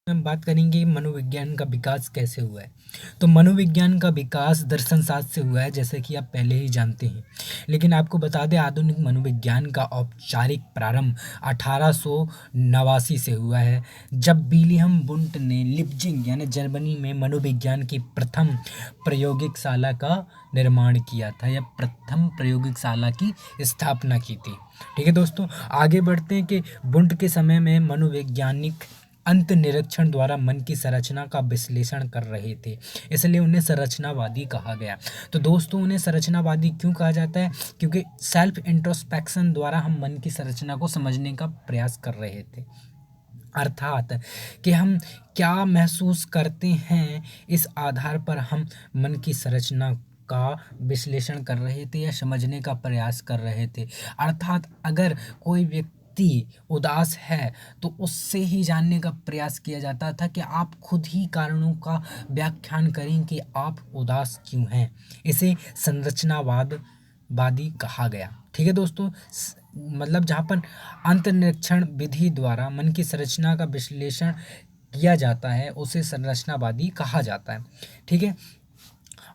हम बात करेंगे मनोविज्ञान का विकास कैसे हुआ है। तो मनोविज्ञान का विकास दर्शन शास्त्र से हुआ है, जैसे कि आप पहले ही जानते हैं। लेकिन आपको बता दें, आधुनिक मनोविज्ञान का औपचारिक प्रारंभ 1889 से हुआ है, जब विलियम वुंट ने लिप्जिंग यानी जर्मनी में मनोविज्ञान की प्रथम प्रयोगशाला का निर्माण किया था, या प्रथम प्रयोगशाला की स्थापना की थी। ठीक है दोस्तों, आगे बढ़ते हैं कि वुंट के समय में मनोवैज्ञानिक अंत निरीक्षण द्वारा मन की संरचना का विश्लेषण कर रहे थे, इसलिए उन्हें संरचनावादी कहा गया। तो दोस्तों, उन्हें संरचनावादी क्यों कहा जाता है? क्योंकि सेल्फ इंट्रोस्पेक्शन द्वारा हम मन की संरचना को समझने का प्रयास कर रहे थे, अर्थात कि हम क्या महसूस करते हैं, इस आधार पर हम मन की संरचना का विश्लेषण कर रहे थे या समझने का प्रयास कर रहे थे। अर्थात अगर कोई व्यक्ति उदास है तो उससे ही जानने का प्रयास किया जाता था कि आप खुद ही कारणों का व्याख्यान करें कि आप उदास क्यों हैं। इसे संरचनावादी कहा गया। ठीक है दोस्तों, मतलब जहाँ पर अंतर्निरीक्षण विधि द्वारा मन की संरचना का विश्लेषण किया जाता है, उसे संरचनावादी कहा जाता है। ठीक है,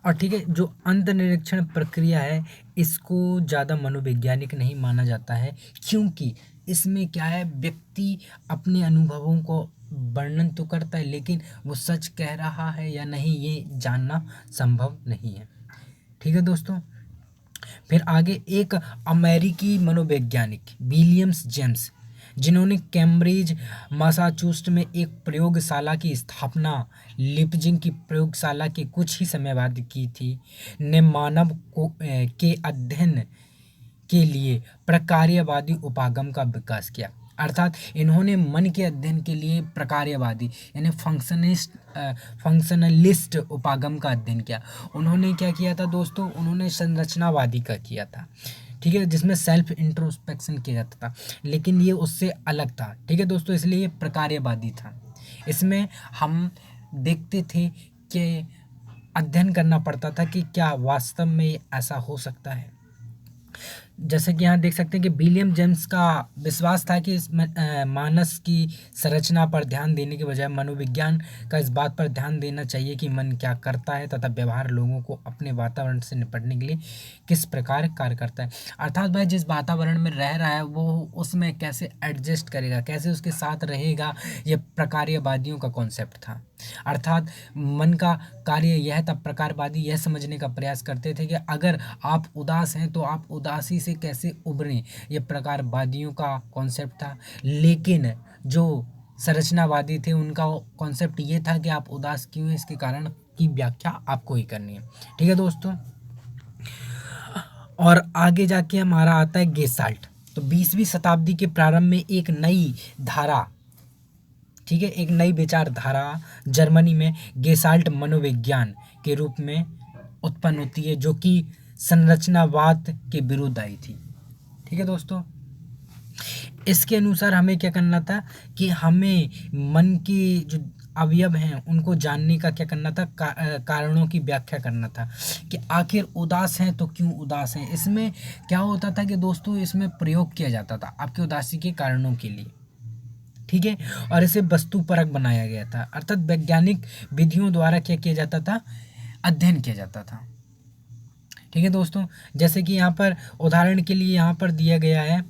और ठीक है, जो अंतर्निरीक्षण प्रक्रिया है, इसको ज़्यादा मनोवैज्ञानिक नहीं माना जाता है, क्योंकि इसमें क्या है, व्यक्ति अपने अनुभवों को वर्णन तो करता है, लेकिन वो सच कह रहा है या नहीं, ये जानना संभव नहीं है। ठीक है दोस्तों, फिर आगे एक अमेरिकी मनोवैज्ञानिक विलियम्स जेम्स, जिन्होंने कैम्ब्रिज मैसाचुसेट्स में एक प्रयोगशाला की स्थापना लिप्जिंग की प्रयोगशाला के कुछ ही समय बाद की थी, ने मानव के अध्ययन के लिए प्रकार्यवादी उपागम का विकास किया। अर्थात इन्होंने मन के अध्ययन के लिए प्रकार्यवादी यानी फंक्शनलिस्ट उपागम का अध्ययन किया। उन्होंने क्या किया था दोस्तों? उन्होंने संरचनावादी का किया था। ठीक है, जिसमें सेल्फ इंट्रोस्पेक्शन किया जाता था, लेकिन ये उससे अलग था। ठीक है दोस्तों, इसलिए ये प्रकार्यवादी था। इसमें हम देखते थे कि अध्ययन करना पड़ता था कि क्या वास्तव में ऐसा हो सकता है। जैसे कि यहाँ देख सकते हैं कि विलियम जेम्स का विश्वास था कि मानस की संरचना पर ध्यान देने के बजाय मनोविज्ञान का इस बात पर ध्यान देना चाहिए कि मन क्या करता है तथा व्यवहार लोगों को अपने वातावरण से निपटने के लिए किस प्रकार कार्य करता है। अर्थात भाई, जिस वातावरण में रह रहा है वो उसमें कैसे एडजस्ट करेगा, कैसे उसके साथ रहेगा, ये प्रकार्यवादियों का कॉन्सेप्ट था। अर्थात मन का कार्य यह था, प्रकारवादी यह समझने का प्रयास करते थे कि अगर आप उदास हैं तो आप उदासी से कैसे उभरें, ये प्रकारवादियों का कॉन्सेप्ट था। लेकिन जो संरचनावादी थे, उनका कॉन्सेप्ट ये था कि आप उदास क्यों हैं, इसके कारण की व्याख्या आपको ही करनी है। ठीक है दोस्तों, और आगे जाके हमारा आता है गेस्टाल्ट। तो 20वीं शताब्दी के प्रारंभ में एक नई धारा, ठीक है, एक नई विचारधारा जर्मनी में गेस्टाल्ट मनोविज्ञान के रूप में उत्पन्न होती है, जो कि संरचनावाद के विरुद्ध आई थी। ठीक है दोस्तों, इसके अनुसार हमें क्या करना था कि हमें मन के जो अवयव हैं उनको जानने का क्या करना था, कारणों की व्याख्या करना था कि आखिर उदास हैं तो क्यों उदास हैं। इसमें क्या होता था कि दोस्तों, इसमें प्रयोग किया जाता था आपकी उदासी के कारणों के लिए। ठीक है, और इसे वस्तुपरक बनाया गया था, अर्थात वैज्ञानिक विधियों द्वारा क्या किया जाता था, अध्ययन किया जाता था। ठीक है दोस्तों, जैसे कि यहाँ पर उदाहरण के लिए यहाँ पर दिया गया है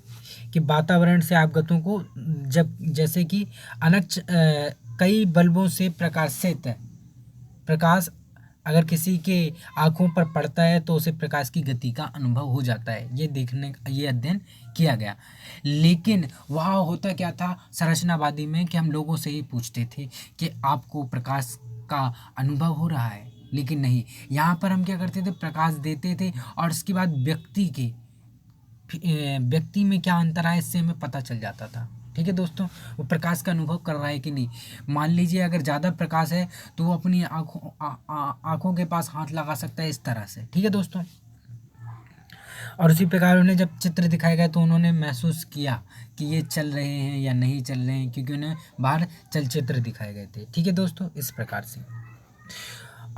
कि वातावरण से आपगतों को, जब जैसे कि कई बल्बों से प्रकाशित प्रकाश अगर किसी के आँखों पर पड़ता है तो उसे प्रकाश की गति का अनुभव हो जाता है, ये अध्ययन किया गया। लेकिन वहाँ होता क्या था संरचनावादी में, कि हम लोगों से ही पूछते थे कि आपको प्रकाश का अनुभव हो रहा है, लेकिन नहीं, यहाँ पर हम क्या करते थे, प्रकाश देते थे और उसके बाद व्यक्ति में क्या अंतर है इससे हमें पता चल जाता था। ठीक है दोस्तों, वो प्रकाश का अनुभव कर रहा है कि नहीं। मान लीजिए अगर ज़्यादा प्रकाश है तो वो अपनी आँखों के पास हाथ लगा सकता है, इस तरह से। ठीक है दोस्तों, और उसी प्रकार उन्हें जब चित्र दिखाए गए तो उन्होंने महसूस किया कि ये चल रहे हैं या नहीं चल रहे हैं, क्योंकि उन्हें बाहर चलचित्र दिखाए गए थे। ठीक है दोस्तों, इस प्रकार से।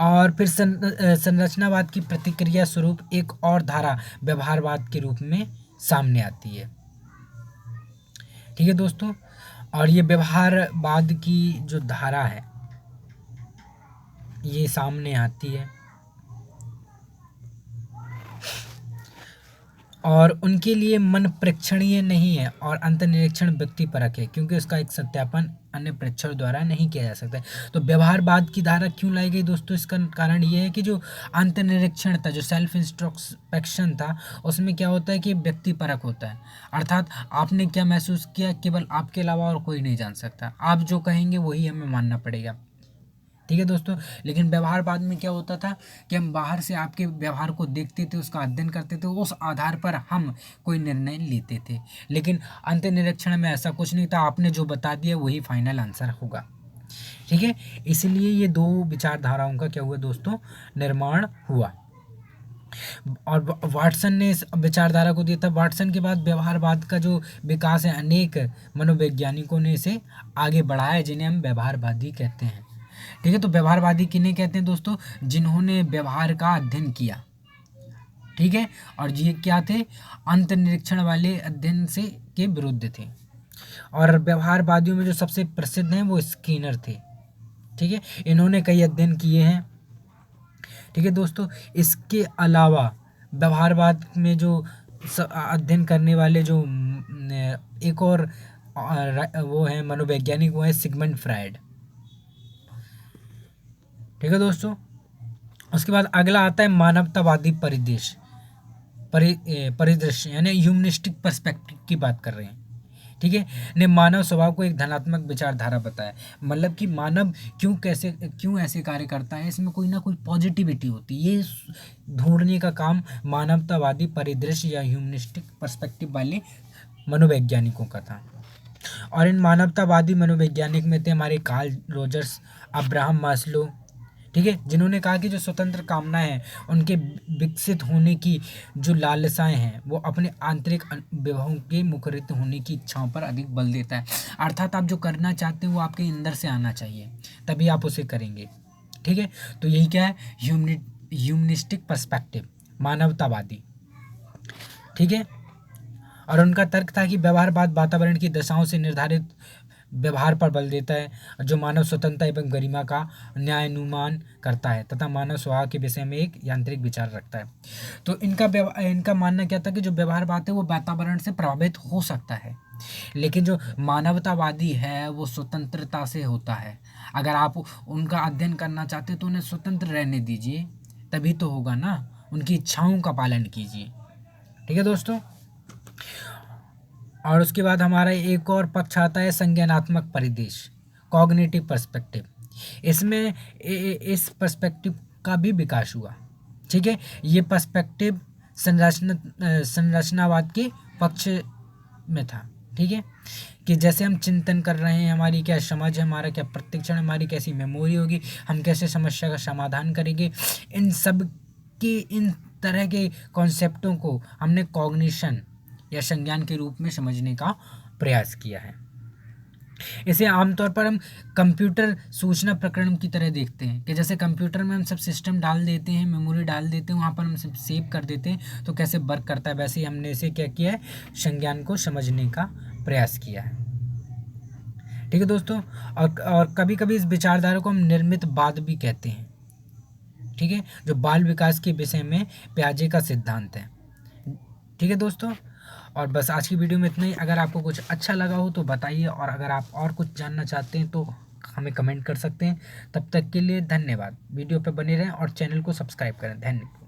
और फिर संरचनावाद की प्रतिक्रिया स्वरूप एक और धारा व्यवहारवाद के रूप में सामने आती है। ठीक है दोस्तों, और ये व्यवहारवाद की जो धारा है ये सामने आती है और उनके लिए मन प्रेक्षणीय नहीं है और अंतर्निरीक्षण व्यक्तिपरक है, क्योंकि उसका एक सत्यापन अन्य प्रेक्षण द्वारा नहीं किया जा सकता है। तो व्यवहारवाद की धारा क्यों लाई गई दोस्तों? इसका कारण ये है कि जो अंतर्निरीक्षण था, जो सेल्फ इंट्रोस्पेक्शन था, उसमें क्या होता है कि व्यक्तिपरक होता है, अर्थात आपने क्या महसूस किया केवल आपके अलावा और कोई नहीं जान सकता। आप जो कहेंगे वही हमें मानना पड़ेगा, ठीक है दोस्तों। लेकिन व्यवहारवाद में क्या होता था कि हम बाहर से आपके व्यवहार को देखते थे, उसका अध्ययन करते थे, उस आधार पर हम कोई निर्णय लेते थे। लेकिन अंतर्निरीक्षण में ऐसा कुछ नहीं था, आपने जो बता दिया वही फाइनल आंसर होगा, ठीक है। इसलिए ये दो विचारधाराओं का क्या हुआ दोस्तों, निर्माण हुआ। और वाटसन ने इस विचारधारा को दिया था। वाटसन के बाद व्यवहारवाद का जो विकास है, अनेक मनोवैज्ञानिकों ने इसे आगे बढ़ाया, जिन्हें हम व्यवहारवादी कहते हैं, ठीक है। तो व्यवहारवादी किन्हें कहते हैं दोस्तों? जिन्होंने व्यवहार का अध्ययन किया, ठीक है। और ये क्या थे? अंतर्निरीक्षण वाले अध्ययन से के विरुद्ध थे। और व्यवहारवादियों में जो सबसे प्रसिद्ध हैं वो स्किनर थे, ठीक है। इन्होंने कई अध्ययन किए हैं, ठीक है दोस्तों। इसके अलावा व्यवहारवाद में जो अध्ययन करने वाले जो एक और वो है मनोवैज्ञानिक, वो है सिगमंड फ्रायड, ठीक है दोस्तों। उसके बाद अगला आता है मानवतावादी परिदृश्य, यानी ह्यूमनिस्टिक पर्सपेक्टिव की बात कर रहे हैं, ठीक है। ने मानव स्वभाव को एक धनात्मक विचारधारा बताया, मतलब कि मानव क्यों ऐसे कार्य करता है, इसमें कोई ना कोई पॉजिटिविटी होती है, ये ढूंढने का काम मानवतावादी परिदृश्य या ह्यूमनिस्टिक पर्सपेक्टिव वाले मनोवैज्ञानिकों का था। और इन मानवतावादी मनोवैज्ञानिक में थे हमारे कार्ल रोजर्स, अब्राहम मास्लो, ठीक है, जिन्होंने कहा कि जो स्वतंत्र कामनाएं हैं, उनके विकसित होने की जो लालसाएं हैं, वो अपने आंतरिक विभवों के मुखरित होने की इच्छाओं पर अधिक बल देता है। अर्थात आप जो करना चाहते हैं वो आपके अंदर से आना चाहिए, तभी आप उसे करेंगे, ठीक है। तो यही क्या है, ह्यूमनिस्टिक पर्सपेक्टिव, मानवतावादी, ठीक है। और उनका तर्क था कि व्यवहारवाद वातावरण की दशाओं से निर्धारित व्यवहार पर बल देता है, जो मानव स्वतंत्रता एवं गरिमा का न्यायानुमान करता है तथा मानव स्वभाव के विषय में एक यांत्रिक विचार रखता है। तो इनका मानना क्या था कि जो व्यवहारवाद है वो वातावरण से प्रभावित हो सकता है, लेकिन जो मानवतावादी है वो स्वतंत्रता से होता है। अगर आप उनका अध्ययन करना चाहते हैं तो उन्हें स्वतंत्र रहने दीजिए, तभी तो होगा ना, उनकी इच्छाओं का पालन कीजिए, ठीक है दोस्तों। और उसके बाद हमारा एक और पक्ष आता है संज्ञानात्मक परिदृश्य, कॉग्निटिव पर्सपेक्टिव। इसमें इस पर्सपेक्टिव का भी विकास हुआ, ठीक है। ये पर्सपेक्टिव संरचनावाद के पक्ष में था, ठीक है, कि जैसे हम चिंतन कर रहे हैं, हमारी क्या समझ है, हमारा क्या प्रतिक्षण, हमारी कैसी मेमोरी होगी, हम कैसे समस्या का समाधान करेंगे, इन सब के इन तरह के कॉन्सेप्टों को हमने कॉग्निशन या संज्ञान के रूप में समझने का प्रयास किया है। इसे आमतौर पर हम कंप्यूटर सूचना प्रकरण की तरह देखते हैं कि जैसे कंप्यूटर में हम सब सिस्टम डाल देते हैं, मेमोरी डाल देते हैं, वहाँ पर हम सब सेव कर देते हैं, तो कैसे वर्क करता है, वैसे ही हमने इसे क्या किया है, संज्ञान को समझने का प्रयास किया है, ठीक है दोस्तों। और कभी कभी इस विचारधारा को हम निर्मितवाद भी कहते हैं, ठीक है, जो बाल विकास के विषय में पियाजे का सिद्धांत है, ठीक है दोस्तों। और बस आज की वीडियो में इतना ही। अगर आपको कुछ अच्छा लगा हो तो बताइए, और अगर आप और कुछ जानना चाहते हैं तो हमें कमेंट कर सकते हैं। तब तक के लिए धन्यवाद। वीडियो पे बने रहें और चैनल को सब्सक्राइब करें। धन्यवाद।